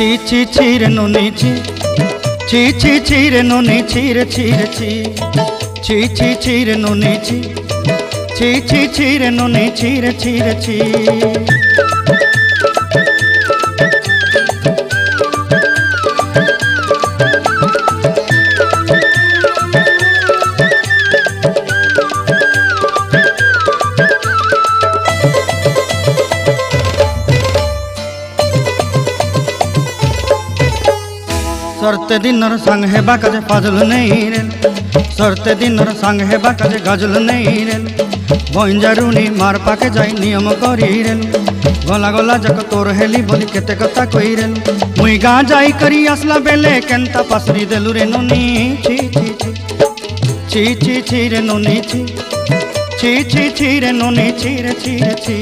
ছি ছি ছি রে নুনি ছি ছি ছি ছি রে নুনি ছি রে ছি রে ছি ছি ছি ছি রে নুনি ছি ছি ছি ছি রে নুনি ছি রে ছি রে ছি। सरते दिनर संग हेबा काजे फाजल नहीं रेल सरते दिनर संग हेबा काजे गजल नहीं रेल बंजारुनी मार पाके जाई नियम करी रेल गला गला जक तोर हेली बोली केते कथा कई रेल मुई गा जाई करी आसला बेले केंता पासरी देलु रे नुनी छी छी छी छी छी रे नुनी छी छी छी छी रे नुनी छी रे छी रे छी।